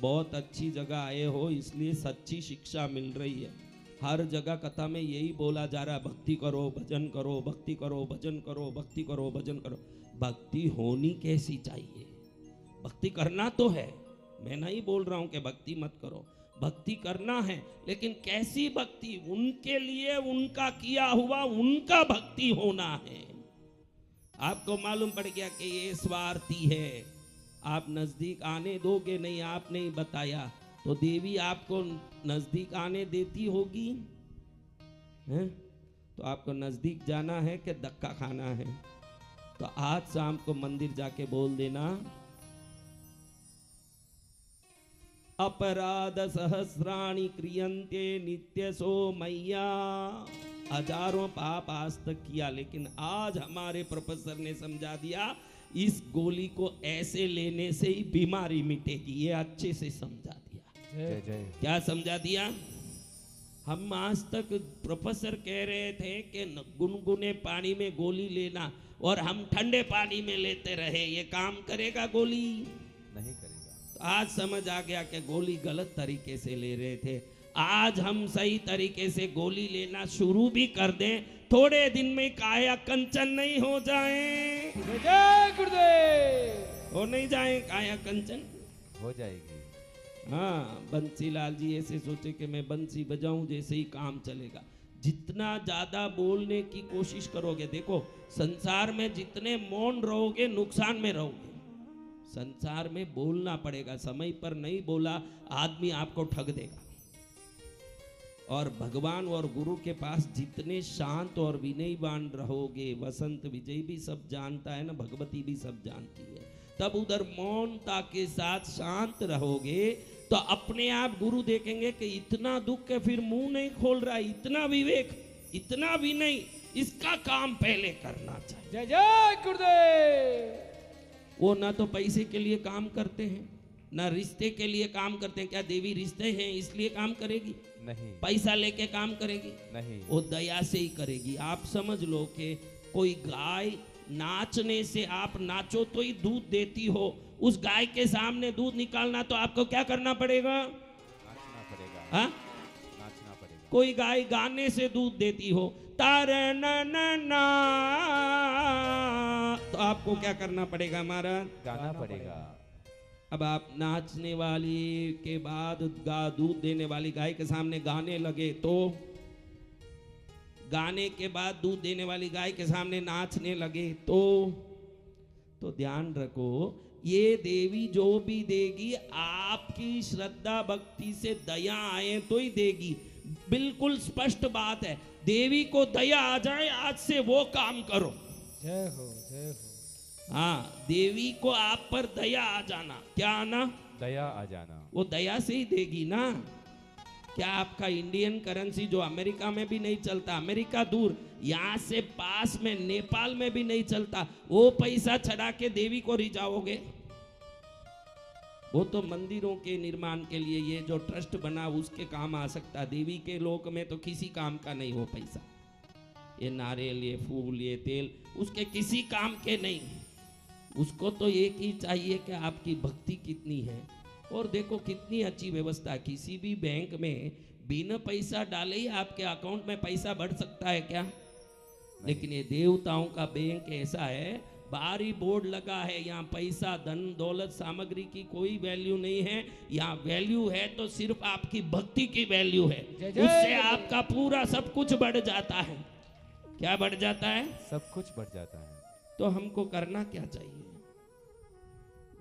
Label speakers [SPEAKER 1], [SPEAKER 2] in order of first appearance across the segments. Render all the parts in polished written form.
[SPEAKER 1] बहुत अच्छी जगह आए हो, इसलिए सच्ची शिक्षा मिल रही है। हर जगह कथा में यही बोला जा रहा है, भक्ति करो भजन करो, भक्ति करो भजन करो, भक्ति करो भजन करो। भक्ति होनी कैसी चाहिए? भक्ति करना तो है, मैं नहीं बोल रहा हूं कि भक्ति मत करो, भक्ति करना है, लेकिन कैसी भक्ति? उनके लिए उनका किया हुआ उनका भक्ति होना है। आपको मालूम पड़ गया कि ये स्वार्थी है, आप नजदीक आने दोगे नहीं, आप नहीं बताया तो देवी आपको नजदीक आने देती होगी हैं? तो आपको नजदीक जाना है कि धक्का खाना है? तो आज शाम को मंदिर जाके बोल देना, अपराध सहस्राणि क्रियन्ते नित्यसो मैया। हजारों पाप आज तक किया, लेकिन आज हमारे प्रोफेसर ने समझा दिया, इस गोली को ऐसे लेने से ही बीमारी मिटेगी। ये अच्छे से समझा दिया।
[SPEAKER 2] जय जय।
[SPEAKER 1] क्या समझा दिया? हम आज तक प्रोफेसर कह रहे थे कि गुनगुने पानी में गोली लेना, और हम ठंडे पानी में लेते रहे। ये काम करेगा? गोली
[SPEAKER 2] नहीं करेगा।
[SPEAKER 1] तो आज समझ आ गया कि गोली गलत तरीके से ले रहे थे। आज हम सही तरीके से गोली लेना शुरू भी कर दें, थोड़े दिन में काया कंचन नहीं हो जाए?
[SPEAKER 3] जय गुरुदेव।
[SPEAKER 1] हो नहीं जाए काया कंचन?
[SPEAKER 2] हो जाएगी।
[SPEAKER 1] हाँ, बंसीलाल जी ऐसे सोचे कि मैं बंसी बजाऊं, जैसे ही काम चलेगा। जितना ज्यादा बोलने की कोशिश करोगे, देखो संसार में जितने मौन रहोगे नुकसान में रहोगे। संसार में बोलना पड़ेगा, समय पर नहीं बोला आदमी आपको ठग देगा। और भगवान और गुरु के पास जितने शांत और विनयवान रहोगे, वसंत विजय भी सब जानता है ना, भगवती भी सब जानती है, तब उधर मौनता के साथ शांत रहोगे तो अपने आप गुरु देखेंगे कि इतना दुख है फिर मुंह नहीं खोल रहा, इतना विवेक, इतना विनय, इसका काम पहले करना चाहिए।
[SPEAKER 3] जय जय गुरुदेव।
[SPEAKER 1] वो ना तो पैसे के लिए काम करते हैं, ना रिश्ते के लिए काम करते हैं। क्या देवी रिश्ते हैं इसलिए काम करेगी?
[SPEAKER 2] नहीं।
[SPEAKER 1] पैसा लेके काम करेगी?
[SPEAKER 2] नहीं।
[SPEAKER 1] वो दया से ही करेगी। आप समझ लो कि कोई गाय नाचने से, आप नाचो तो ही दूध देती हो, उस गाय के सामने दूध निकालना तो आपको क्या करना पड़ेगा?
[SPEAKER 2] नाचना पड़ेगा।
[SPEAKER 1] हाँ?
[SPEAKER 2] नाचना पड़ेगा।
[SPEAKER 1] कोई गाय गाने से दूध देती हो, तारे ना ना ना, तो आपको क्या करना पड़ेगा महाराज?
[SPEAKER 2] गाना पड़ेगा।
[SPEAKER 1] अब आप नाचने वाली के बाद दूध देने वाली गाय के सामने गाने लगे तो, गाने के बाद दूध देने वाली गाय के सामने नाचने लगे तो ध्यान रखो, ये देवी जो भी देगी आपकी श्रद्धा भक्ति से दया आए तो ही देगी। बिल्कुल स्पष्ट बात है, देवी को दया आ जाए आज से वो काम करो।
[SPEAKER 3] जय हो जय हो।
[SPEAKER 1] हाँ, देवी को आप पर दया आ जाना। क्या आना?
[SPEAKER 2] दया आ जाना।
[SPEAKER 1] वो दया से ही देगी ना। क्या आपका इंडियन करेंसी जो अमेरिका में भी नहीं चलता, अमेरिका दूर, यहाँ से पास में नेपाल में भी नहीं चलता, वो पैसा चढ़ा के देवी को रिझाओगे? वो तो मंदिरों के निर्माण के लिए ये जो ट्रस्ट बना उसके काम आ सकता, देवी के लोक में तो किसी काम का नहीं वो पैसा। ये नारियल, ये फूल, ये तेल उसके किसी काम के नहीं। उसको तो एक ही चाहिए कि आपकी भक्ति कितनी है। और देखो कितनी अच्छी व्यवस्था, किसी भी बैंक में बिना पैसा डाले ही आपके अकाउंट में पैसा बढ़ सकता है क्या? लेकिन ये देवताओं का बैंक ऐसा है, बाहरी बोर्ड लगा है, यहाँ पैसा धन दौलत सामग्री की कोई वैल्यू नहीं है, यहाँ वैल्यू है तो सिर्फ आपकी भक्ति की वैल्यू है। उससे आपका पूरा सब कुछ बढ़ जाता है। क्या बढ़ जाता है?
[SPEAKER 2] सब कुछ बढ़ जाता है।
[SPEAKER 1] तो हमको करना क्या चाहिए?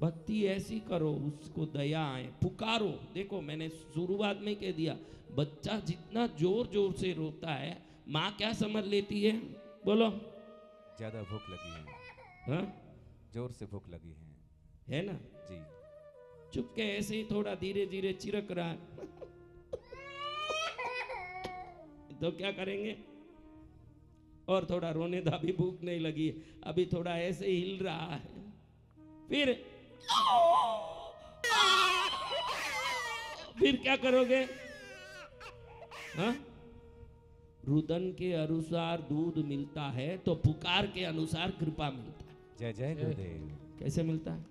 [SPEAKER 1] भक्ति ऐसी करो उसको दया आए, पुकारो। देखो मैंने शुरुआत में कह दिया, बच्चा जितना जोर जोर से रोता है माँ क्या समझ लेती है? बोलो।
[SPEAKER 2] ज्यादा भूख लगी है।
[SPEAKER 1] हाँ?
[SPEAKER 2] जोर से भूख लगी
[SPEAKER 1] है ना
[SPEAKER 2] जी।
[SPEAKER 1] चुप के ऐसे ही थोड़ा धीरे धीरे चिरक रहा है तो क्या करेंगे? और थोड़ा रोने दा भी भूख नहीं लगी है, अभी थोड़ा ऐसे ही हिल रहा है, फिर क्या करोगे? हाँ? रुदन के अनुसार दूध मिलता है तो पुकार के अनुसार कृपा मिलता है।
[SPEAKER 2] जय जय गुरुदेव।
[SPEAKER 1] कैसे मिलता है?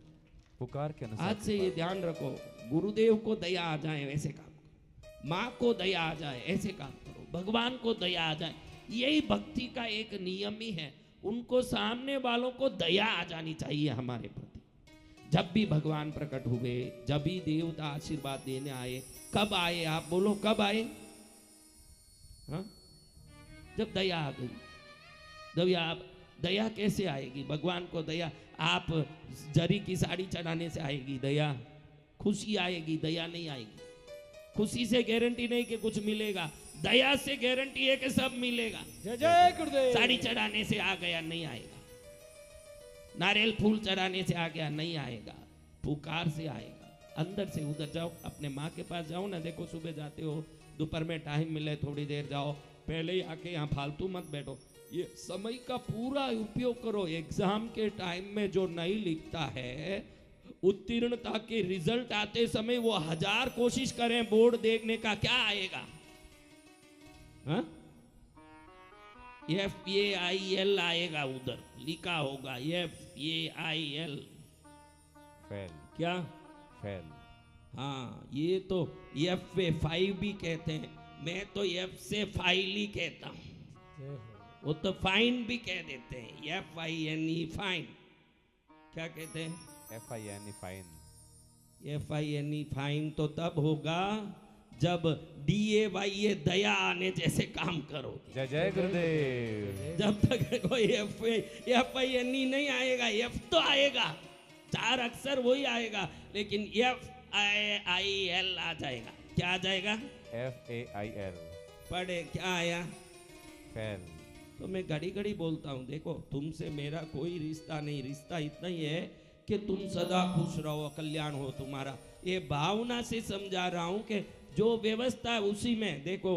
[SPEAKER 2] पुकार के अनुसार
[SPEAKER 1] आज से ये ध्यान रखो, गुरुदेव को दया आ जाए वैसे काम करो, माँ को दया आ जाए ऐसे काम करो, भगवान को दया आ जाए, यही भक्ति का एक नियम ही है। उनको सामने वालों को दया आ जानी चाहिए हमारे प्रति। जब भी भगवान प्रकट हुए, जब भी देवता आशीर्वाद देने आए, कब आए आप बोलो, कब आए? हाँ, जब दया आ गई। दया कैसे आएगी? भगवान को दया आप जरी की साड़ी चढ़ाने से आएगी दया? खुशी आएगी, दया नहीं आएगी। खुशी से गारंटी नहीं कि कुछ मिलेगा, दया से गारंटी है कि सब मिलेगा।
[SPEAKER 3] जय जय गुरुदेव।
[SPEAKER 1] साड़ी चढ़ाने से आ गया नहीं आएगा, नारियल फूल चढ़ाने से आ गया नहीं आएगा, पुकार से आएगा। अंदर से उधर जाओ, अपने माँ के पास जाओ ना, देखो सुबह जाते हो, दोपहर में टाइम मिले थोड़ी देर जाओ, पहले ही आके यहाँ फालतू मत बैठो। ये समय का पूरा उपयोग करो। एग्जाम के टाइम में जो नहीं लिखता है, उत्तीर्णता के रिजल्ट आते समय वो 1000 कोशिश करें बोर्ड देखने का, क्या आएगा? हाँ? FAIL आएगा, उधर लिखा होगा FAIL।
[SPEAKER 2] फेल।
[SPEAKER 1] क्या?
[SPEAKER 2] फेल।
[SPEAKER 1] हाँ, ये तो FA5 भी कहते हैं, मैं तो F से फाइल ही कहता हूँ।
[SPEAKER 3] जय हो।
[SPEAKER 1] वो तो फाइन भी कह देते हैं, FINE फाइन। क्या कहते हैं?
[SPEAKER 2] FINE fine.
[SPEAKER 1] FINE फाइन तो तब होगा जब DAY दया आने जैसे काम करोगे।
[SPEAKER 2] जय जय गुरुदेव।
[SPEAKER 1] जब तक कोई FINE नहीं आएगा, F तो आएगा, 4 अक्षर वही आएगा, लेकिन FAIL आ जाएगा। क्या आ जाएगा?
[SPEAKER 2] FAIL।
[SPEAKER 1] पढ़े, क्या आया?
[SPEAKER 2] फेल।
[SPEAKER 1] तो मैं घड़ी घड़ी बोलता हूँ, देखो तुमसे मेरा कोई रिश्ता नहीं, रिश्ता इतना ही है कि तुम सदा खुश रहो, कल्याण हो तुम्हारा। ये भावना से समझा रहा हूँ कि जो व्यवस्था है उसी में। देखो,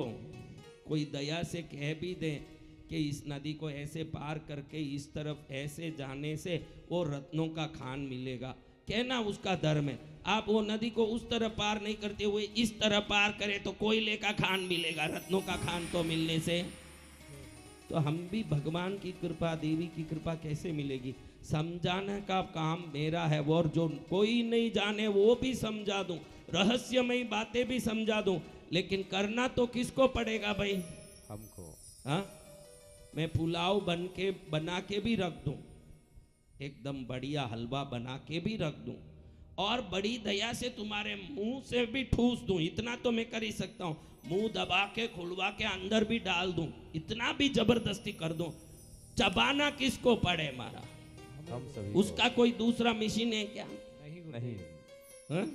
[SPEAKER 1] कोई दया से कह भी दे कि इस नदी को ऐसे पार करके इस तरफ ऐसे जाने से वो रत्नों का खान मिलेगा, कहना उसका धर्म है। आप वो नदी को उस तरफ पार नहीं करते हुए इस तरफ पार करें तो कोयले का खान मिलेगा, रत्नों का खान तो मिलने से। तो हम भी भगवान की कृपा, देवी की कृपा कैसे मिलेगी? समझाने का काम मेरा है, और जो कोई नहीं जाने वो भी समझा दूं, रहस्यमयी बातें भी समझा दूं, लेकिन करना तो किसको पड़ेगा भाई?
[SPEAKER 2] हमको।
[SPEAKER 1] हाँ, मैं पुलाव बना के भी रख दूं, एकदम बढ़िया हलवा बना के भी रख दूं, और बड़ी दया से तुम्हारे मुंह से भी ठूस दूं, इतना तो मैं कर ही सकता हूं। मुंह दबा के खुलवा के अंदर भी डाल दूं, इतना भी जबरदस्ती कर दूं। चबाना किसको पड़े मारा?
[SPEAKER 2] हम सभी।
[SPEAKER 1] उसका कोई दूसरा मशीन है क्या?
[SPEAKER 2] नहीं।
[SPEAKER 1] हाँ?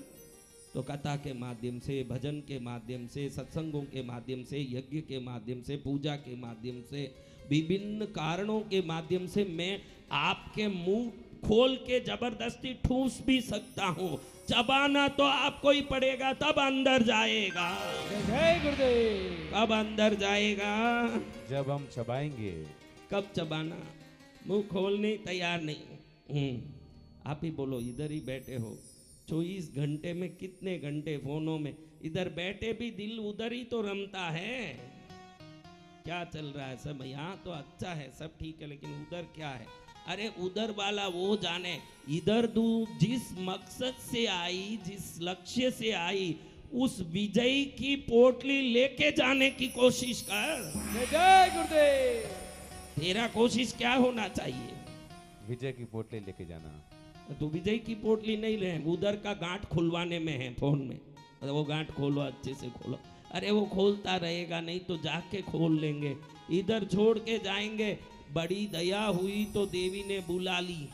[SPEAKER 1] तो कथा के माध्यम से, भजन के माध्यम से, सत्संगों के माध्यम से, यज्ञ के माध्यम से, पूजा के माध्यम से, विभिन्न कारणों के माध्यम से मैं आपके मुंह खोल के जबरदस्ती ठूस भी सकता हूं। चबाना तो आपको ही पड़ेगा, तब अंदर जाएगा।
[SPEAKER 3] जय जय गुरुदेव।
[SPEAKER 1] कब अंदर जाएगा?
[SPEAKER 2] जब हम चबाएंगे।
[SPEAKER 1] कब चबाना? मुंह खोलने तैयार नहीं। आप ही बोलो, इधर ही बैठे हो 24 घंटे में कितने घंटे फोनों में, इधर बैठे भी दिल उधर ही तो रमता है। क्या चल रहा है सब? यहाँ तो अच्छा है, सब ठीक है, लेकिन उधर क्या है? अरे उधर वाला वो जाने, इधर जिस मकसद से आई, जिस लक्ष्य से आई, उस विजयी की पोटली लेके जाने की कोशिश कर।
[SPEAKER 3] जय जय गुरुदेव।
[SPEAKER 1] तेरा कोशिश क्या होना चाहिए?
[SPEAKER 2] विजय की पोटली लेके जाना।
[SPEAKER 1] तो विजय की पोटली नहीं ले, उधर का गांठ खुलवाने में है फोन में। वो गांठ खोलो, अच्छे से खोलो। अरे वो खोलता रहेगा, नहीं तो जाके खोल लेंगे। इधर छोड़ के जाएंगे। बड़ी दया हुई तो देवी ने बुला ली,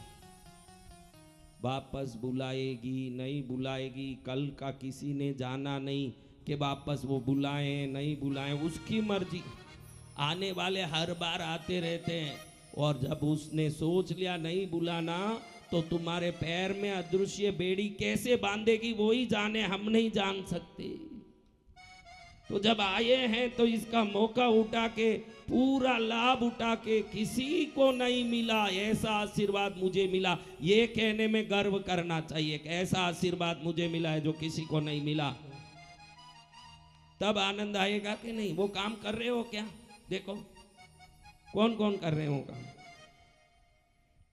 [SPEAKER 1] वापस बुलाएगी नहीं बुलाएगी कल का किसी ने जाना नहीं कि वापस वो बुलाएं नहीं बुलाएं, उसकी मर्जी। आने वाले हर बार आते रहते हैं, और जब उसने सोच लिया नहीं बुलाना तो तुम्हारे पैर में अदृश्य बेड़ी कैसे बांधेगी वो ही जाने, हम नहीं जान सकते। तो जब आए हैं तो इसका मौका उठा के, पूरा लाभ उठा के, किसी को नहीं मिला ऐसा आशीर्वाद मुझे मिला, ये कहने में गर्व करना चाहिए कि ऐसा आशीर्वाद मुझे मिला है जो किसी को नहीं मिला। तब आनंद आएगा कि नहीं? वो काम कर रहे हो क्या? देखो कौन कौन कर रहे हो काम?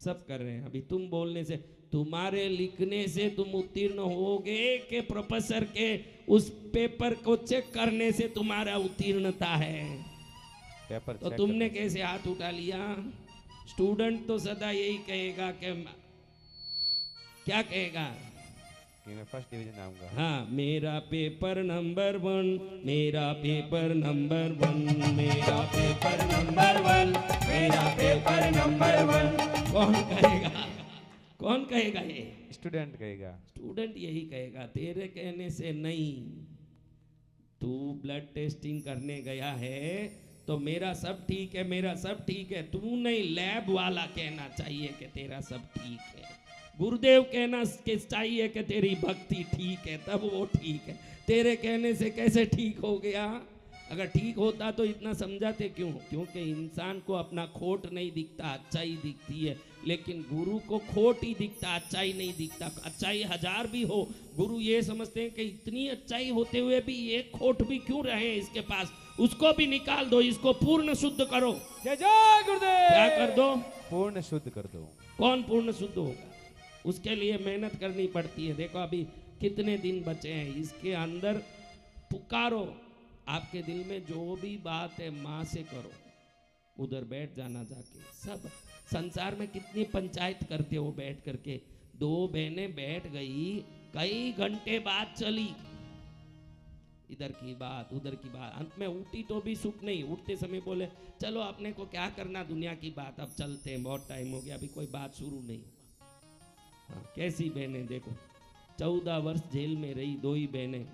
[SPEAKER 1] सब कर रहे हैं। अभी तुम बोलने से तुम्हारे लिखने से तुम उत्तीर्ण होगे कि प्रोफेसर के उस पेपर को चेक करने से तुम्हारा उत्तीर्णता है?
[SPEAKER 2] पेपर
[SPEAKER 1] तो
[SPEAKER 2] चेक
[SPEAKER 1] तुमने
[SPEAKER 2] करना।
[SPEAKER 1] कैसे हाथ उठा लिया? स्टूडेंट तो सदा यही कहेगा कि क्या कहेगा?
[SPEAKER 2] कि मैं फर्स्ट डिवीजन आऊंगा।
[SPEAKER 1] हाँ, मेरा पेपर नंबर 1, मेरा पेपर नंबर 1, मेरा पेपर नंबर 1, मेरा पेपर नंबर 1। कौन कहेगा? कौन कहेगा? ये
[SPEAKER 2] स्टूडेंट कहेगा।
[SPEAKER 1] स्टूडेंट यही कहेगा, तेरे कहने से नहीं। तू ब्लड टेस्टिंग करने गया है तो मेरा सब ठीक है, मेरा सब ठीक है, तू नहीं, लैब वाला कहना चाहिए कि तेरा सब ठीक है। गुरुदेव कहना के चाहिए कि तेरी भक्ति ठीक है, तब वो ठीक है। तेरे कहने से कैसे ठीक हो गया? अगर ठीक होता तो इतना समझाते क्यों? क्योंकि इंसान को अपना खोट नहीं दिखता, अच्छाई दिखती है। लेकिन गुरु को खोट ही दिखता, अच्छाई नहीं दिखता। अच्छाई 1000 भी हो, गुरु ये समझते हैं कि इतनी अच्छाई होते हुए भी एक खोट भी क्यों रहे इसके पास, उसको भी निकाल दो, इसको पूर्ण शुद्ध करो।
[SPEAKER 3] जय जय गुरुदेव।
[SPEAKER 1] क्या कर दो?
[SPEAKER 2] पूर्ण शुद्ध कर दो।
[SPEAKER 1] कौन पूर्ण शुद्ध होगा? उसके लिए मेहनत करनी पड़ती है। देखो अभी कितने दिन बचे हैं, इसके अंदर पुकारो। आपके दिल में जो भी बात है माँ से करो, उधर बैठ जाना जाके। सब संसार में कितनी पंचायत करते हो बैठ करके। 2 बहनें बैठ गई, कई घंटे बात चली, इधर की बात उधर की बात, अंत में उठी तो भी सुख नहीं। उठते समय बोले चलो अपने को क्या करना दुनिया की बात, अब चलते हैं, बहुत टाइम हो गया, अभी कोई बात शुरू नहीं हुआ। हाँ, कैसी बहनें देखो, 14 वर्ष जेल में रही 2 ही बहनें।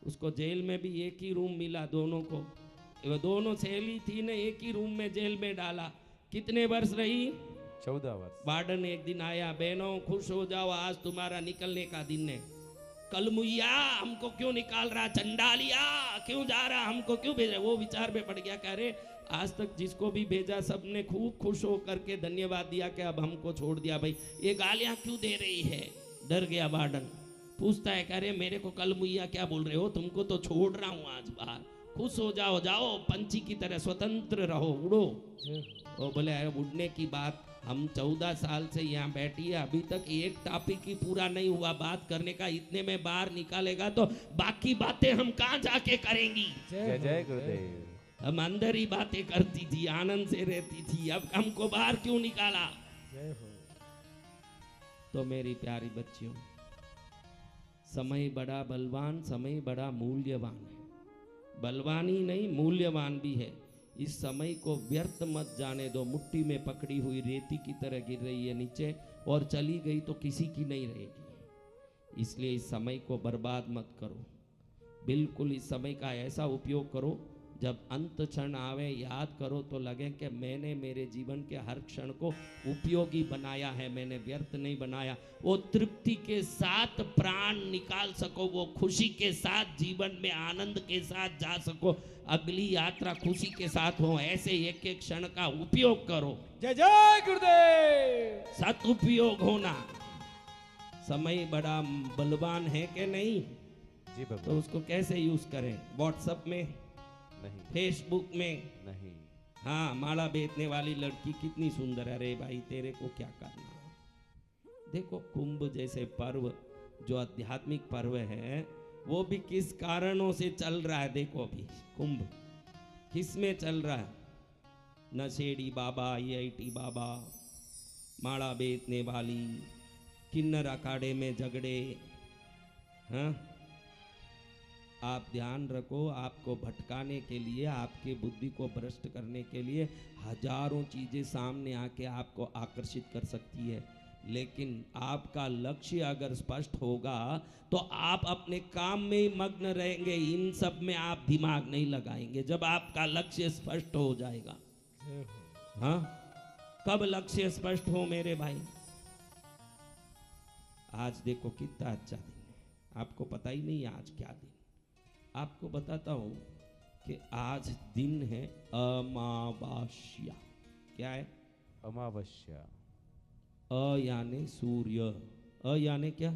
[SPEAKER 1] उसको जेल में भी एक ही रूम मिला दोनों को, वो दोनों सहेली थी ने एक ही रूम में जेल में डाला। कितने वर्ष रही?
[SPEAKER 2] 14 वर्ष।
[SPEAKER 1] वार्डन एक दिन आया, बहनों खुश हो जाओ, आज तुम्हारा निकलने का दिन है। कल मुइया हमको क्यों निकाल रहा, चंडालिया क्यों जा रहा, हमको क्यों भेजा? वो विचार में पड़ गया, कह रहे आज तक जिसको भी भेजा सबने खूब खुश हो करके धन्यवाद दिया कि अब हमको छोड़ दिया, भाई ये गालियां क्यों दे रही है? डर गया वार्डन, पूछता है, कह रहे मेरे को कल मुइया क्या बोल रहे हो? तुमको तो छोड़ रहा हूँ आज बाहर, खुश हो जाओ, जाओ पंछी की तरह स्वतंत्र रहो, उड़ो। वो बोले उड़ने की बात, हम 14 साल से यहाँ बैठी है, अभी तक एक टॉपिक ही पूरा नहीं हुआ बात करने का, इतने में बाहर निकालेगा तो बाकी बातें हम कहाँ जाके करेंगी?
[SPEAKER 2] जय जय गुरुदेव।
[SPEAKER 1] हम अंदर ही बातें करती थी, आनंद से रहती थी, अब हमको बाहर क्यों निकाला? तो मेरी प्यारी बच्चियों, समय बड़ा बलवान, समय बड़ा मूल्यवान है। बलवान ही नहीं, मूल्यवान भी है। इस समय को व्यर्थ मत जाने दो। मुट्ठी में पकड़ी हुई रेती की तरह गिर रही है नीचे, और चली गई तो किसी की नहीं रहेगी। इसलिए इस समय को बर्बाद मत करो। बिल्कुल इस समय का ऐसा उपयोग करो, जब अंत क्षण आवे याद करो तो लगे कि मैंने मेरे जीवन के हर क्षण को उपयोगी बनाया है, मैंने व्यर्थ नहीं बनाया। वो तृप्ति के साथ प्राण निकाल सको, वो खुशी के साथ जीवन में आनंद के साथ जा सको, अगली यात्रा खुशी के साथ हो, ऐसे एक एक क्षण का उपयोग करो।
[SPEAKER 3] जय जय गुरुदेव।
[SPEAKER 1] सदुपयोग होना। समय बड़ा बलवान है कि नहीं?
[SPEAKER 2] जी
[SPEAKER 1] तो
[SPEAKER 2] भगवान।
[SPEAKER 1] उसको कैसे यूज करें? व्हाट्सएप में
[SPEAKER 2] नहीं।
[SPEAKER 1] फेसबुक में
[SPEAKER 2] नहीं।
[SPEAKER 1] हाँ, माला बेचने वाली लड़की कितनी सुंदर है, अरे भाई तेरे को क्या करना। देखो कुंभ जैसे पर्व जो आध्यात्मिक पर्व है, वो भी किस कारणों से चल रहा है। देखो अभी कुंभ किस में चल रहा है? नशेड़ी बाबा, IIT बाबा, माला बेचने वाली, किन्नर अखाड़े में झगड़े। हाँ, आप ध्यान रखो, आपको भटकाने के लिए, आपके बुद्धि को भ्रष्ट करने के लिए हजारों चीजें सामने आके आपको आकर्षित कर सकती है, लेकिन आपका लक्ष्य अगर स्पष्ट होगा तो आप अपने काम में ही मग्न रहेंगे, इन सब में आप दिमाग नहीं लगाएंगे। जब आपका लक्ष्य स्पष्ट हो जाएगा। हाँ, कब लक्ष्य स्पष्ट हो मेरे भाई? आज देखो कितना अच्छा दिन है, आपको पता ही नहीं आज क्या दिन। आपको बताता हूं कि आज दिन है अमावास्या। क्या है?
[SPEAKER 2] अमावस्या।
[SPEAKER 1] अ यानी सूर्य, अ यानी क्या?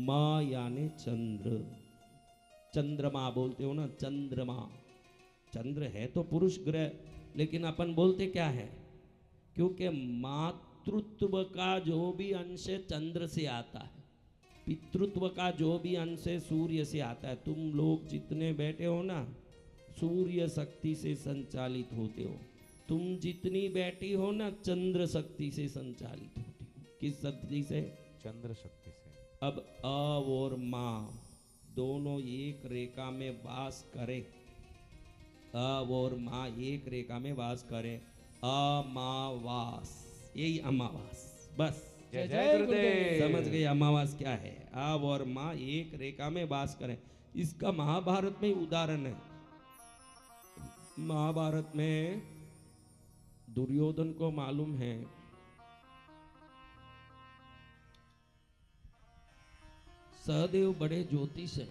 [SPEAKER 1] माँ यानी चंद्र। चंद्रमा बोलते हो ना, चंद्रमा। चंद्र है तो पुरुष ग्रह, लेकिन अपन बोलते क्या है? क्योंकि मातृ मातृत्व का जो भी अंश है चंद्र से आता है, पितृत्व का जो भी अंश है सूर्य से आता है। तुम लोग जितने बैठे हो ना, सूर्य शक्ति से संचालित होते हो। तुम जितनी बैठी हो ना, चंद्र शक्ति से संचालित होती हो। किस शक्ति से?
[SPEAKER 2] चंद्र शक्ति से।
[SPEAKER 1] अब अ और माँ दोनों एक रेखा में वास करें, अ और माँ एक रेखा में वास करें, अमावास, यही अमावास। बस
[SPEAKER 2] जय जय गुरुदेव।
[SPEAKER 1] समझ गए अमावास क्या है? अब और माँ एक रेखा में वास करें। इसका महाभारत में उदाहरण है। महाभारत में दुर्योधन को मालूम है सहदेव बड़े ज्योतिष हैं,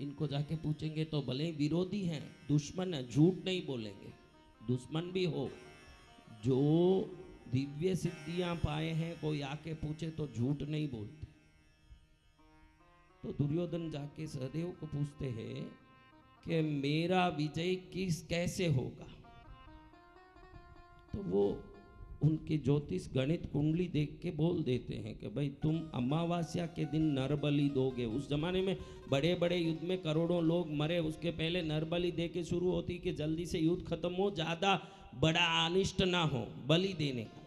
[SPEAKER 1] इनको जाके पूछेंगे तो भले विरोधी हैं, दुश्मन है, झूठ नहीं बोलेंगे। दुश्मन भी हो, जो दिव्य सिद्धियां पाए हैं कोई आके पूछे तो झूठ नहीं बोलते। तो दुर्योधन जाके सहदेव को पूछते हैं कि मेरा विजय कैसे होगा। तो वो उनके ज्योतिष गणित कुंडली देख के बोल देते हैं कि भाई तुम अमावस्या के दिन नरबलि दोगे। उस जमाने में बड़े बड़े युद्ध में करोड़ों लोग मरे, उसके पहले नरबलि दे के शुरू होती कि जल्दी से युद्ध खत्म हो, ज्यादा बड़ा अनिष्ट ना हो, बलि देने का।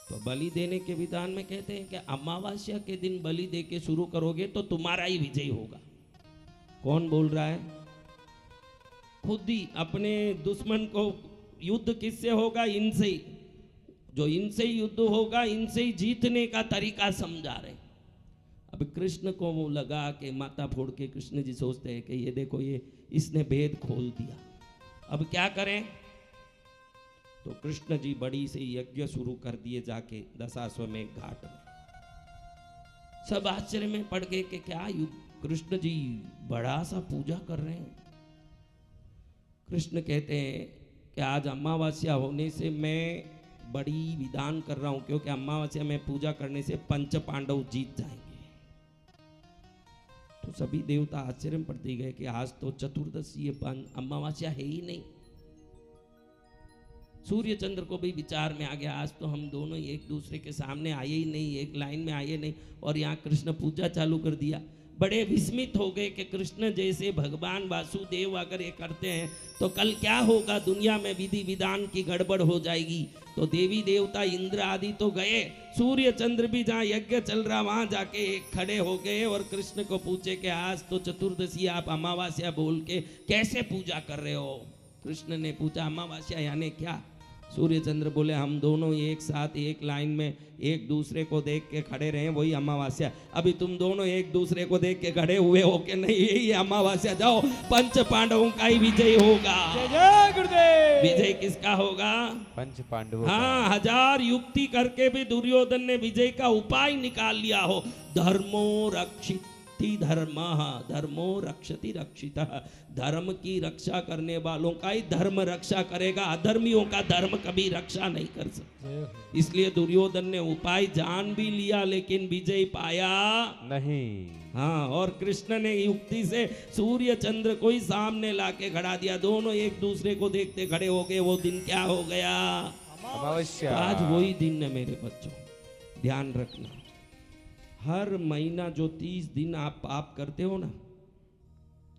[SPEAKER 1] तो बलि देने के विधान में कहते हैं कि अमावस्या के दिन बलि दे के शुरू करोगे तो तुम्हारा ही विजय होगा। कौन बोल रहा है? खुद ही। अपने दुश्मन को युद्ध किससे होगा? इनसे ही। जो इनसे ही युद्ध होगा, इनसे ही जीतने का तरीका समझा रहे। अब कृष्ण को वो लगा कि माथा फोड़ के कृष्ण जी सोचते हैं कि ये देखो, ये इसने भेद खोल दिया, अब क्या करें। तो कृष्ण जी बड़ी से यज्ञ शुरू कर दिए जाके दशाश्वमेध घाट में। सब आश्चर्य में पड़ गए कि क्या कृष्ण जी बड़ा सा पूजा कर रहे हैं। कृष्ण कहते हैं कि आज अमावस्या होने से मैं बड़ी विधान कर रहा हूं, क्योंकि अमावस्या में पूजा करने से पंच पांडव जीत जाएंगे। तो सभी देवता आश्चर्य में पड़ गए कि आज तो चतुर्दशी अमावस्या है ही नहीं। सूर्य चंद्र को भी विचार में आ गया, आज तो हम दोनों एक दूसरे के सामने आए ही नहीं, एक लाइन में आए नहीं, और यहाँ कृष्ण पूजा चालू कर दिया। बड़े विस्मित हो गए कि कृष्ण जैसे भगवान वासुदेव अगर ये करते हैं तो कल क्या होगा, दुनिया में विधि विधान की गड़बड़ हो जाएगी। तो देवी देवता इंद्र आदि तो गए, सूर्य चंद्र भी जहाँ यज्ञ चल रहा वहां जाके एक खड़े हो गए और कृष्ण को पूछे कि आज तो चतुर्दशी, आप अमावस्या बोल के कैसे पूजा कर रहे हो। कृष्ण ने पूछा अमावस्या यानी क्या? सूर्य चंद्र बोले हम दोनों एक साथ एक लाइन में एक दूसरे को देख के खड़े रहे, वही अमावस्या। अभी तुम दोनों एक दूसरे को देख के खड़े हुए हो कि नहीं, यही अमावस्या। जाओ, पंच पांडवों का ही विजय होगा।
[SPEAKER 3] जय जय गुरुदेव।
[SPEAKER 1] विजय किसका होगा?
[SPEAKER 2] पंच पांडवों।
[SPEAKER 1] हाँ, हजार युक्ति करके भी दुर्योधन ने विजय का उपाय निकाल लिया हो। धर्मो रक्षित धर्म, धर्मो रक्षति रक्षितः। धर्म की रक्षा करने वालों का ही धर्म रक्षा करेगा, अधर्मियों का धर्म कभी रक्षा नहीं कर सकता। इसलिए दुर्योधन ने उपाय जान भी लिया लेकिन विजय पाया
[SPEAKER 2] नहीं।
[SPEAKER 1] हाँ, और कृष्ण ने युक्ति से सूर्य चंद्र को ही सामने लाके खड़ा दिया। दोनों एक दूसरे को देखते खड़े हो गए। वो दिन क्या हो गया?
[SPEAKER 2] अमावस्या।
[SPEAKER 1] आज वही दिन है मेरे बच्चों, ध्यान रखना। हर महीना जो 30 दिन आप पाप करते हो ना,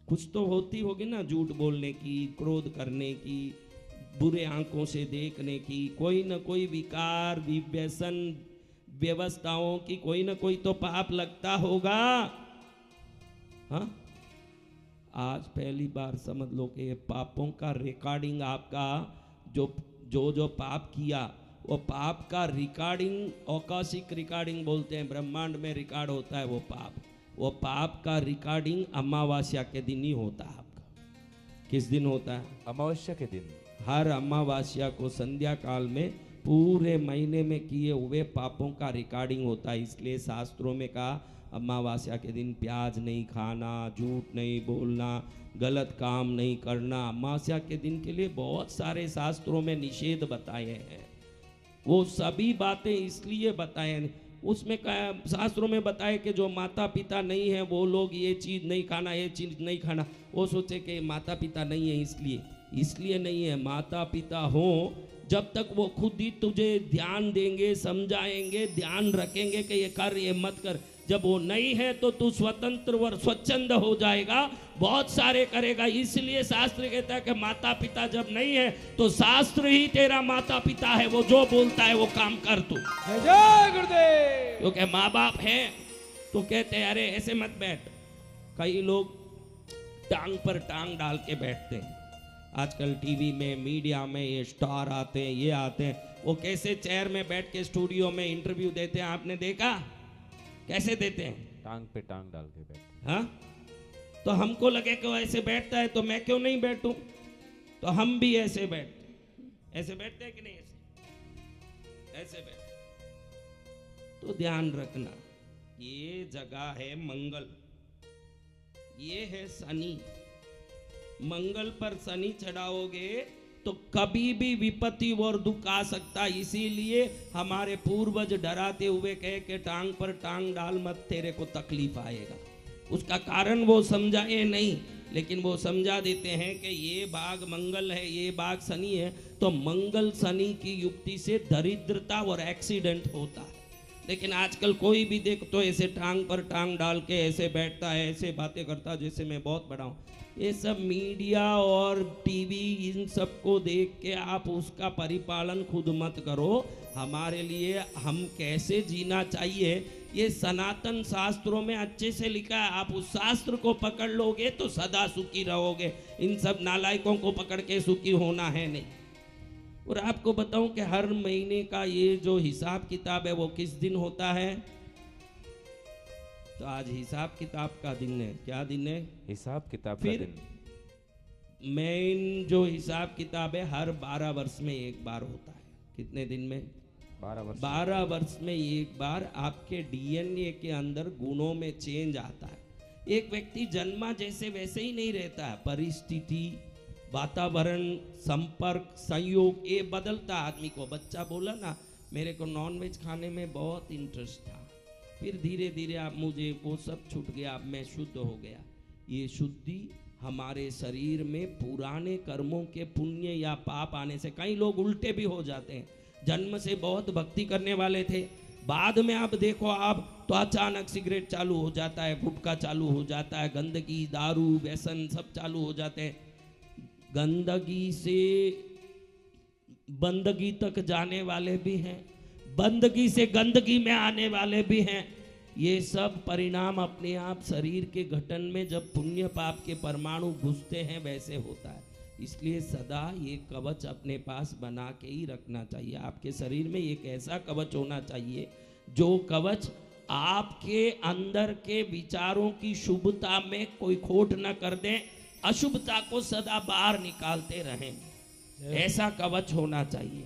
[SPEAKER 1] कुछ तो होती होगी ना, झूठ बोलने की, क्रोध करने की, बुरे आंखों से देखने की, कोई ना कोई विकार, व्यसन, व्यवस्थाओं की कोई ना कोई तो पाप लगता होगा। हाँ, आज पहली बार समझ लो कि पापों का रिकॉर्डिंग आपका जो पाप किया वो पाप का रिकॉर्डिंग, आकाशिक रिकॉर्डिंग बोलते हैं, ब्रह्मांड में रिकॉर्ड होता है वो पाप। वो पाप का रिकॉर्डिंग अमावस्या के दिन ही होता है आपका। किस दिन होता है?
[SPEAKER 2] अमावस्या के दिन।
[SPEAKER 1] हर अमावस्या को संध्या काल में पूरे महीने में किए हुए पापों का रिकॉर्डिंग होता है। इसलिए शास्त्रों में कहा अमावस्या के दिन प्याज नहीं खाना, झूठ नहीं बोलना, गलत काम नहीं करना। अमावस्या के दिन के लिए बहुत सारे शास्त्रों में निषेध बताए हैं। वो सभी बातें इसलिए बताए, उसमें शास्त्रों में बताए कि जो माता पिता नहीं है वो लोग ये चीज़ नहीं खाना, ये चीज़ नहीं खाना। वो सोचे कि माता पिता नहीं है इसलिए नहीं है। माता पिता हो जब तक वो खुद ही तुझे ध्यान देंगे, समझाएंगे, ध्यान रखेंगे कि ये कर, ये मत कर। जब वो नहीं है तो तू स्वतंत्र और स्वच्छंद हो जाएगा, बहुत सारे करेगा। इसलिए शास्त्र कहता है कि माता पिता जब नहीं है तो शास्त्र ही तेरा माता पिता है, वो जो बोलता है वो काम कर तू।
[SPEAKER 3] जय जय गुरुदेव।
[SPEAKER 1] क्योंकि माँ बाप है तो कहते हैं अरे ऐसे मत बैठ। कई लोग टांग पर टांग डाल के बैठते हैं। आजकल टीवी में, मीडिया में ये स्टार आते हैं, ये आते हैं, वो कैसे चेयर में बैठ के स्टूडियो में इंटरव्यू देते हैं, आपने देखा कैसे देते हैं?
[SPEAKER 2] टांग पे टांग डाल के बैठ।
[SPEAKER 1] हाँ, तो हमको लगे कि वो ऐसे बैठता है तो मैं क्यों नहीं बैठूं? तो हम भी ऐसे बैठते हैं कि नहीं? ऐसे बैठते। तो ध्यान रखना, ये जगह है मंगल, ये है शनि। मंगल पर शनि चढ़ाओगे तो कभी भी विपत्ति और दुख आ सकता। इसीलिए हमारे पूर्वज डराते हुए कहे कि टांग पर टांग डाल मत, तेरे को तकलीफ आएगा। उसका कारण वो समझाए नहीं, लेकिन वो समझा देते हैं कि ये भाग मंगल है, ये भाग शनि है, तो मंगल शनि की युक्ति से दरिद्रता और एक्सीडेंट होता है। लेकिन आजकल कोई भी देख तो ऐसे टांग पर टांग डाल के ऐसे बैठता है, ऐसे बातें करता है जैसे मैं बहुत बड़ा हूँ। ये सब मीडिया और टीवी, इन सब को देख के आप उसका परिपालन खुद मत करो। हमारे लिए हम कैसे जीना चाहिए ये सनातन शास्त्रों में अच्छे से लिखा है। आप उस शास्त्र को पकड़ लोगे तो सदा सुखी रहोगे। इन सब नालायकों को पकड़ के सुखी होना है नहीं। और आपको बताऊं कि हर महीने का ये जो हिसाब किताब है वो किस दिन होता है? तो आज हिसाब किताब का दिन है। क्या दिन है?
[SPEAKER 2] हिसाब किताब का
[SPEAKER 1] फिर
[SPEAKER 2] दिन।
[SPEAKER 1] मेन जो हिसाब किताब है हर 12 वर्ष में एक बार होता है। कितने दिन में? 12 वर्ष में एक बार आपके डीएनए के अंदर गुणों में चेंज आता है। एक व्यक्ति जन्मा जैसे वैसे ही नहीं रहता है। परिस्थिति, वातावरण, संपर्क, संयोग, ये बदलता आदमी को। बच्चा बोला ना मेरे को नॉनवेज खाने में बहुत इंटरेस्ट था, फिर धीरे धीरे आप मुझे वो सब छूट गया, अब मैं शुद्ध हो गया। ये शुद्धि हमारे शरीर में पुराने कर्मों के पुण्य या पाप आने से। कई लोग उल्टे भी हो जाते हैं। जन्म से बहुत भक्ति करने वाले थे, बाद में आप देखो आप तो अचानक सिगरेट चालू हो जाता है, गुटखा चालू हो जाता है, गंदगी, दारू, व्यसन सब चालू हो जाते हैं। गंदगी से बंदगी तक जाने वाले भी हैं, बंदगी से गंदगी में आने वाले भी हैं। ये सब परिणाम अपने आप शरीर के गठन में जब पुण्य पाप के परमाणु घुसते हैं वैसे होता है। इसलिए सदा ये कवच अपने पास बना के ही रखना चाहिए। आपके शरीर में एक ऐसा कवच होना चाहिए जो कवच आपके अंदर के विचारों की शुभता में कोई खोट न कर दे, अशुभता को सदा बाहर निकालते रहें। ऐसा कवच होना चाहिए।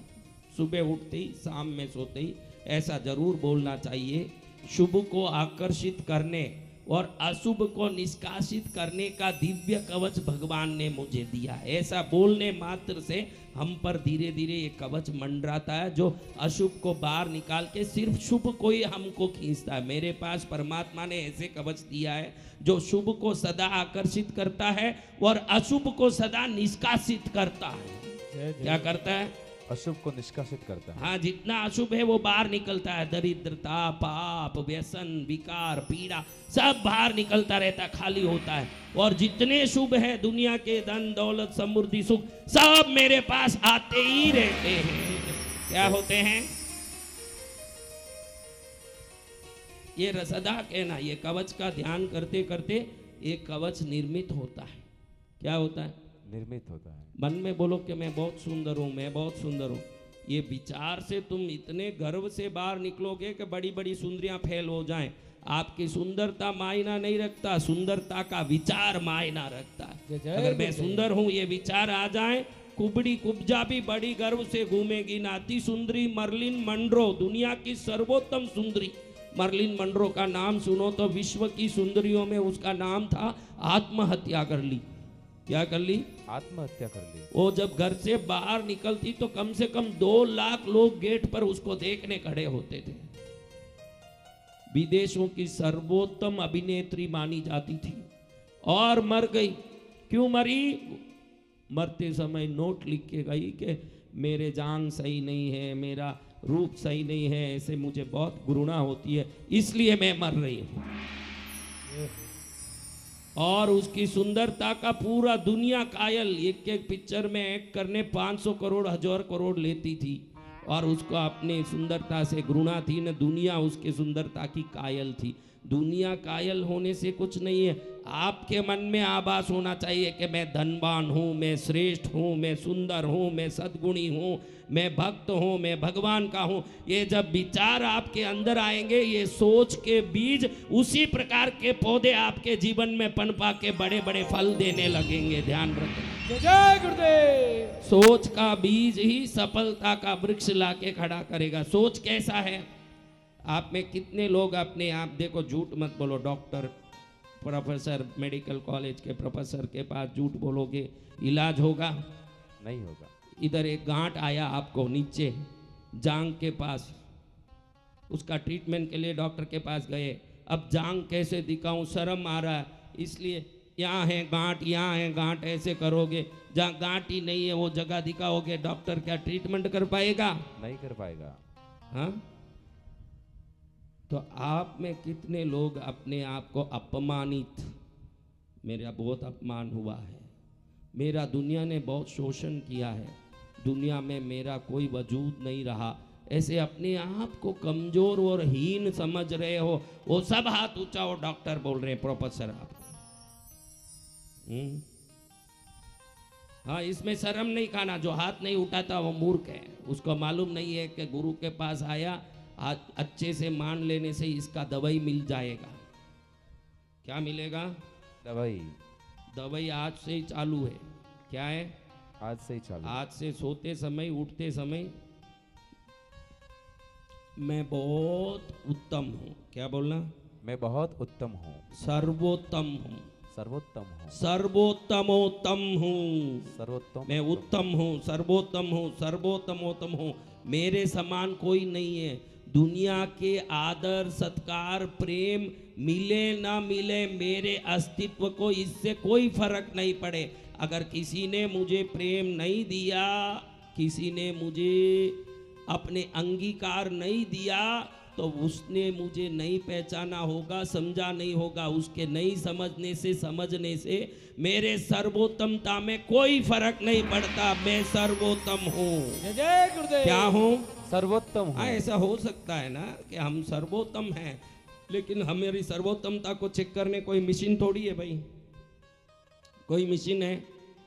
[SPEAKER 1] सुबह उठते ही, शाम में सोते ही ऐसा जरूर बोलना चाहिए। शुभ को आकर्षित करने और अशुभ को निष्कासित करने का दिव्य कवच भगवान ने मुझे दिया। ऐसा बोलने मात्र से हम पर धीरे धीरे ये कवच मंडराता है, जो अशुभ को बाहर निकाल के सिर्फ शुभ को ही हमको खींचता है। मेरे पास परमात्मा ने ऐसे कवच दिया है जो शुभ को सदा आकर्षित करता है और अशुभ को सदा निष्कासित करता है। क्या करता है?
[SPEAKER 2] अशुभ को निष्कासित करता है।
[SPEAKER 1] हाँ, जितना अशुभ है वो बाहर निकलता है। दरिद्रता, पाप, व्यसन, विकार, पीड़ा सब बाहर निकलता रहता, खाली होता है। और जितने शुभ है दुनिया के धन दौलत समृद्धि सुख सब मेरे पास आते ही रहते हैं। क्या होते हैं? ये सदा कहना, ये कवच का ध्यान करते करते एक कवच निर्मित होता है। क्या होता है?
[SPEAKER 2] निर्मित होता है।
[SPEAKER 1] मन में बोलो कि मैं बहुत सुंदर हूँ, मैं बहुत सुंदर हूँ। ये विचार से तुम इतने गर्व से बाहर निकलोगे कि बड़ी बड़ी सुंदरियां फैल हो जाएं। आपकी सुंदरता मायना नहीं रखता, सुंदरता का विचार मायना रखता है। अगर मैं सुंदर हूँ ये विचार आ जाए, कुबड़ी कुब्जा भी बड़ी गर्व से घूमेगी। नाती सुंदरी मर्लिन मंड्रो, दुनिया की सर्वोत्तम सुंदरी मर्लिन मंड्रो का नाम सुनो तो विश्व की सुंदरियों में उसका नाम था। आत्महत्या कर ली। क्या कर ली?
[SPEAKER 2] आत्महत्या कर ली।
[SPEAKER 1] वो जब घर से बाहर निकलती तो कम से कम 2 लाख लोग गेट पर उसको देखने खड़े होते थे। विदेशों की सर्वोत्तम अभिनेत्री मानी जाती थी और मर गई। क्यों मरी? मरते समय नोट लिख के गई कि मेरे जांग सही नहीं है, मेरा रूप सही नहीं है, ऐसे मुझे बहुत घृणा होती है, इसलिए मैं मर रही हूँ। और उसकी सुंदरता का पूरा दुनिया कायल, एक एक पिक्चर में एक्ट करने 500 करोड़ 1000 करोड़ लेती थी, और उसको अपने सुंदरता से घृणा थी न, दुनिया उसके सुंदरता की कायल थी। दुनिया कायल होने से कुछ नहीं है, आपके मन में आभास होना चाहिए कि मैं धनवान हूँ, मैं श्रेष्ठ हूँ, मैं सुंदर हूँ, मैं सद्गुणी हूँ, मैं भक्त हूँ, मैं भगवान का हूँ। ये जब विचार आपके अंदर आएंगे, ये सोच के बीज उसी प्रकार के पौधे आपके जीवन में पनपा के बड़े बड़े फल देने लगेंगे। ध्यान रखना,
[SPEAKER 3] जय जय गुरुदेव।
[SPEAKER 1] सोच का बीज ही सफलता का वृक्ष लाके खड़ा करेगा। सोच कैसा है? आप में कितने लोग अपने आप, देखो झूठ मत बोलो, डॉक्टर प्रोफेसर मेडिकल कॉलेज के प्रोफेसर के पास झूठ बोलोगे इलाज होगा?
[SPEAKER 2] नहीं होगा।
[SPEAKER 1] इधर एक गांठ आया आपको नीचे जांग के पास, उसका ट्रीटमेंट के लिए डॉक्टर के पास गए, अब जांग कैसे दिखाऊं, शर्म आ रहा है, इसलिए यहाँ है गांठ, यहाँ है गांठ, ऐसे करोगे, जहाँ गांठ ही नहीं है वो जगह दिखाओगे, डॉक्टर क्या ट्रीटमेंट कर पाएगा?
[SPEAKER 2] नहीं कर पाएगा।
[SPEAKER 1] हाँ, तो आप में कितने लोग अपने आप को अपमानित, मेरा बहुत अपमान हुआ है, मेरा दुनिया ने बहुत शोषण किया है, दुनिया में मेरा कोई वजूद नहीं रहा, ऐसे अपने आप को कमजोर और हीन समझ रहे हो, वो सब हाथ ऊंचा हो, डॉक्टर बोल रहे हैं, प्रोफेसर आपको। हाँ, इसमें शर्म नहीं खाना, जो हाथ नहीं उठाता वो मूर्ख है, उसको मालूम नहीं है कि गुरु के पास आया, आज अच्छे से मान लेने से इसका दवाई मिल जाएगा। क्या मिलेगा?
[SPEAKER 2] दवाई।
[SPEAKER 1] दवाई आज से ही चालू है। क्या है?
[SPEAKER 2] आज से ही चालू।
[SPEAKER 1] आज से सोते समय उठते समय मैं बहुत उत्तम हूँ। क्या बोलना?
[SPEAKER 2] मैं बहुत उत्तम हूँ।
[SPEAKER 1] सर्वोत्तम हूँ।
[SPEAKER 2] सर्वोत्तम हूँ।
[SPEAKER 1] सर्वोत्तमोत्तम हूँ।
[SPEAKER 2] सर्वोत्तम।
[SPEAKER 1] मैं उत्तम हूँ, सर्वोत्तम हूँ, सर्वोत्तमोत्तम हूँ, मेरे समान कोई नहीं है। दुनिया के आदर सत्कार प्रेम मिले ना मिले, मेरे अस्तित्व को इससे कोई फर्क नहीं पड़े। अगर किसी ने मुझे प्रेम नहीं दिया, किसी ने मुझे अपने अंगीकार नहीं दिया, तो उसने मुझे नहीं पहचाना होगा, समझा नहीं होगा। उसके नहीं समझने से मेरे सर्वोत्तमता में कोई फर्क नहीं पड़ता। मैं सर्वोत्तम हूँ।
[SPEAKER 3] जय जय गुरुदेव।
[SPEAKER 1] क्या हूँ?
[SPEAKER 2] सर्वोत्तम हूँ।
[SPEAKER 1] हाँ, ऐसा हो सकता है ना कि हम सर्वोत्तम हैं, लेकिन हमारी सर्वोत्तमता को चेक करने कोई मशीन थोड़ी है भाई। कोई मशीन है?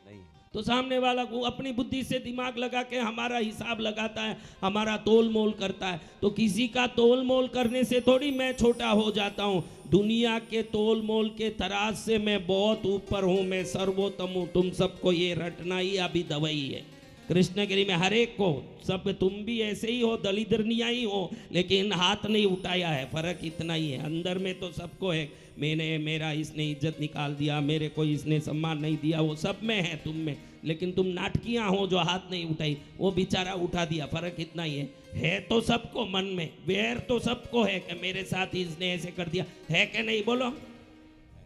[SPEAKER 2] नहीं।
[SPEAKER 1] तो सामने वाला को अपनी बुद्धि से दिमाग लगा के हमारा हिसाब लगाता है, हमारा तोल मोल करता है। तो किसी का तोल मोल करने से थोड़ी मैं छोटा हो जाता हूँ। दुनिया के तोल मोल के तराज से मैं बहुत ऊपर हूँ, मैं सर्वोत्तम हूँ। तुम सबको ये रटना ही अभी दवाई है। कृष्णगिरी में हर एक को, सब तुम भी ऐसे ही हो, दलिद्रनिया ही हो, लेकिन हाथ नहीं उठाया है, फर्क इतना ही है। अंदर में तो सबको है, मेरा इसने इज्जत निकाल दिया, मेरे को इसने सम्मान नहीं दिया, वो सब में है तुम में। लेकिन तुम नाटकियां हो जो हाथ नहीं उठाई, वो बेचारा उठा दिया, फर्क इतना ही है तो सबको मन में वैर तो सबको है कि मेरे साथ इसने ऐसे कर दिया, है कि नहीं? बोलो,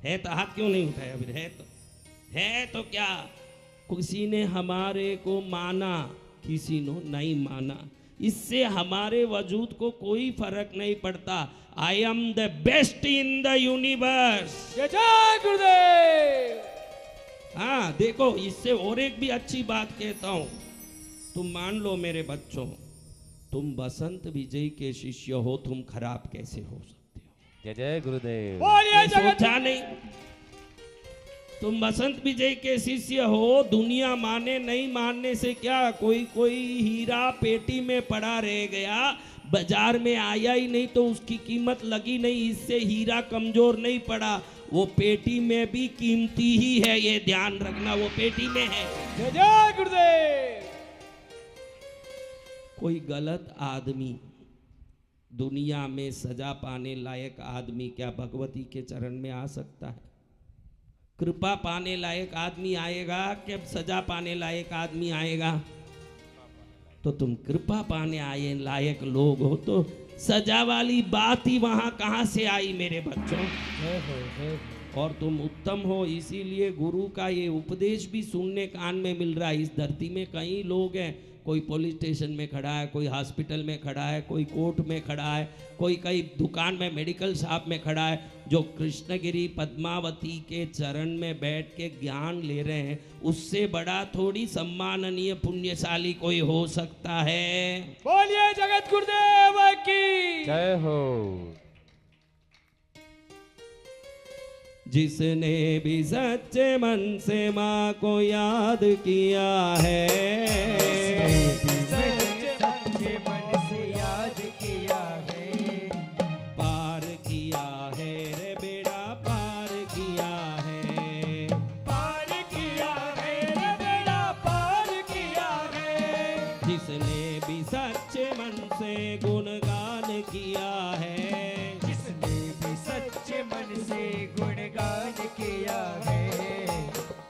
[SPEAKER 1] है तो हाथ क्यों नहीं उठाया? फिर है तो क्या? किसी ने हमारे को माना, किसी ने नहीं माना, इससे हमारे वजूद को कोई फर्क नहीं पड़ता। I am the best in the universe.
[SPEAKER 3] जय जय गुरुदेव।
[SPEAKER 1] हाँ, देखो, इससे और एक भी अच्छी बात कहता हूं, तुम मान लो मेरे बच्चों, तुम बसंत विजय के शिष्य हो, तुम खराब कैसे हो सकते हो?
[SPEAKER 2] जय जय गुरुदेव।
[SPEAKER 3] बोलिए जगत।
[SPEAKER 1] सोचा नहीं? तुम बसंत विजय के शिष्य हो, दुनिया माने नहीं मानने से क्या, कोई हीरा पेटी में पड़ा रह गया, बाजार में आया ही नहीं तो उसकी कीमत लगी नहीं, इससे हीरा कमजोर नहीं पड़ा, वो पेटी में भी कीमती ही है, ये ध्यान रखना, वो पेटी में है।
[SPEAKER 3] जय जय गुरुदेव।
[SPEAKER 1] कोई गलत आदमी, दुनिया में सजा पाने लायक आदमी क्या भगवती के चरण में आ सकता है? कृपा पाने लायक आदमी आएगा कि सजा पाने लायक आदमी आएगा? तो तुम कृपा पाने आए लायक लोग हो, तो सजा वाली बात ही वहां कहां से आई मेरे बच्चों? और तुम उत्तम हो, इसीलिए गुरु का ये उपदेश भी सुनने कान में मिल रहा है। इस धरती में कई लोग हैं कोई पुलिस स्टेशन में खड़ा है, कोई हॉस्पिटल में खड़ा है, कोई कोर्ट में खड़ा है, कोई कई दुकान में मेडिकल शॉप में खड़ा है, जो कृष्णगिरी पद्मावती के चरण में बैठ के ज्ञान ले रहे हैं, उससे बड़ा थोड़ी सम्माननीय पुण्यशाली कोई हो सकता है।
[SPEAKER 3] बोलिए जगत गुरुदेव की
[SPEAKER 2] जय हो।
[SPEAKER 1] जिसने भी सच्चे मन से माँ को याद किया है,
[SPEAKER 4] सच्चे मन से याद किया है,
[SPEAKER 1] पार किया है रे बेड़ा पार किया है,
[SPEAKER 3] पार किया है रे बेड़ा पार किया है।
[SPEAKER 1] जिसने भी सच्चे मन से गुणगान किया है,
[SPEAKER 4] जिसने भी सच्चे मन से गुणगान किया है,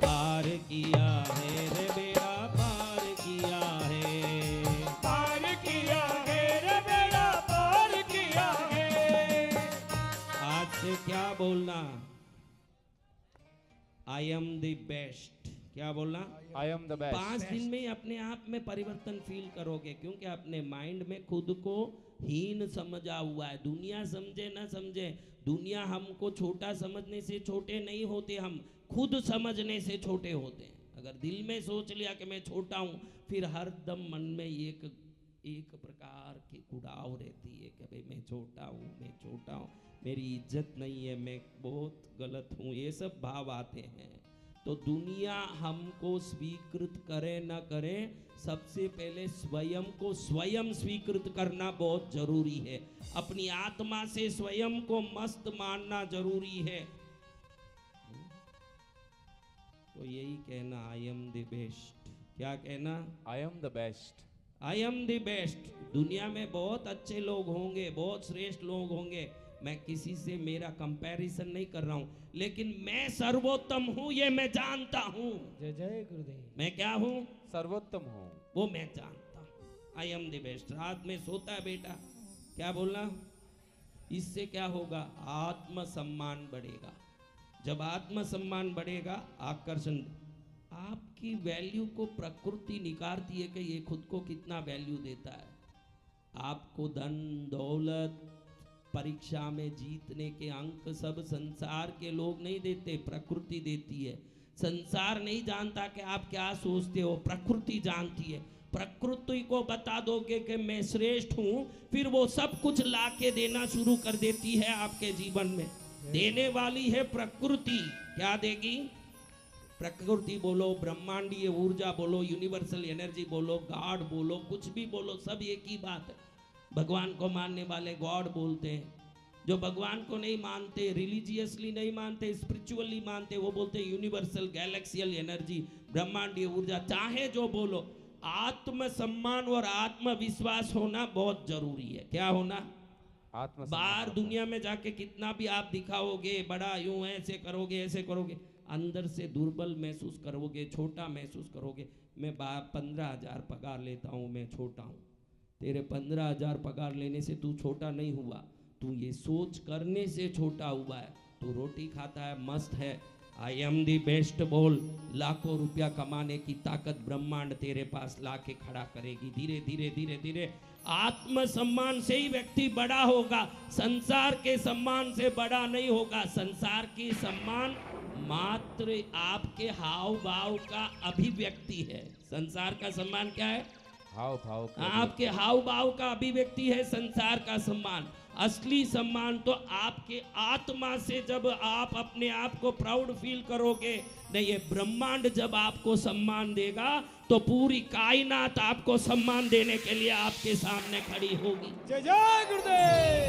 [SPEAKER 1] पार किया है रे बेड़ा पार किया है।
[SPEAKER 3] पार किया है रे बेड़ा पार किया है।
[SPEAKER 1] आज से क्या बोलना? I am the best. क्या बोलना?
[SPEAKER 2] I am the
[SPEAKER 1] 5
[SPEAKER 2] best.
[SPEAKER 1] दिन में ही अपने आप में परिवर्तन फील करोगे, क्योंकि अपने माइंड में खुद को हीन समझा हुआ है। दुनिया समझे ना समझे, दुनिया हमको छोटा समझने से छोटे नहीं होते, हम खुद समझने से छोटे होते हैं। अगर दिल में सोच लिया कि मैं छोटा हूँ, फिर हर दम मन में एक प्रकार की उड़ाव रहती है कि भाई मैं छोटा हूँ, मैं छोटा हूँ, मेरी इज्जत नहीं है, मैं बहुत गलत हूँ, ये सब भाव आते हैं। तो दुनिया हमको स्वीकृत करे न करे, सबसे पहले स्वयं को स्वयं स्वीकृत करना बहुत जरूरी है। अपनी आत्मा से स्वयं को मस्त मानना जरूरी है। तो यही कहना, आई एम द बेस्ट। क्या कहना?
[SPEAKER 2] I am the best.
[SPEAKER 1] I am the best. दुनिया में बहुत अच्छे लोग होंगे, बहुत श्रेष्ठ लोग होंगे, मैं किसी से मेरा कंपैरिजन नहीं कर रहा हूं, लेकिन मैं सर्वोत्तम हूं ये मैं जानता हूं।
[SPEAKER 3] जय जय गुरुदेव।
[SPEAKER 1] मैं क्या हूं
[SPEAKER 2] सर्वोत्तम हूँ।
[SPEAKER 1] वो मैं जानता हूं। I am the best. रात में सोता है बेटा, क्या बोलना? इससे क्या होगा? आत्मसम्मान बढ़ेगा। जब आत्मसम्मान बढ़ेगा, आकर्षण, आपकी वैल्यू को प्रकृति निकारती है कि ये खुद को कितना वैल्यू देता है। आपको धन दौलत, परीक्षा में जीतने के अंक सब संसार के लोग नहीं देते, प्रकृति देती है। संसार नहीं जानता कि आप क्या सोचते हो, प्रकृति जानती है। प्रकृति को बता दोगे कि मैं श्रेष्ठ हूं, फिर वो सब कुछ लाके देना शुरू कर देती है आपके जीवन में। देने वाली है प्रकृति। क्या देगी? प्रकृति बोलो, ब्रह्मांडीय ऊर्जा बोलो, यूनिवर्सल एनर्जी बोलो, गॉड बोलो, कुछ भी बोलो, सब एक ही बात है। भगवान को मानने वाले गॉड बोलते हैं, जो भगवान को नहीं मानते, रिलीजियसली नहीं मानते, स्पिरिचुअली मानते, वो बोलते हैं यूनिवर्सल गैलेक्सियल एनर्जी, ब्रह्मांडीय ऊर्जा। चाहे जो बोलो, आत्मसम्मान और आत्मविश्वास होना बहुत जरूरी है। क्या होना? बाहर दुनिया में जाके कितना भी आप दिखाओगे, बड़ा यूं ऐसे करोगे, ऐसे करोगे, अंदर से दुर्बल महसूस करोगे, छोटा महसूस करोगे। मैं 15,000 पगार लेता हूँ, मैं छोटा हूँ। तेरे 15,000 पगार लेने से तू छोटा नहीं हुआ, तू ये सोच करने से छोटा हुआ है। तू रोटी खाता है, मस्त है, आई एम दी बेस्ट बोल, लाखों रुपया कमाने की ताकत ब्रह्मांड तेरे पास लाके खड़ा करेगी। धीरे धीरे धीरे धीरे आत्मसम्मान से ही व्यक्ति बड़ा होगा, संसार के सम्मान से बड़ा नहीं होगा। संसार की सम्मान मात्र आपके हाव भाव का अभिव्यक्ति है। संसार का सम्मान क्या है?
[SPEAKER 2] हाव भाव का
[SPEAKER 1] आपके हाव भाव का अभिव्यक्ति है संसार का सम्मान। असली सम्मान तो आपके आत्मा से, जब आप अपने आप को प्राउड फील करोगे, नहीं ये ब्रह्मांड जब आपको सम्मान देगा, तो पूरी कायनात आपको सम्मान देने के लिए आपके सामने खड़ी होगी।
[SPEAKER 3] जय जय गुरुदेव।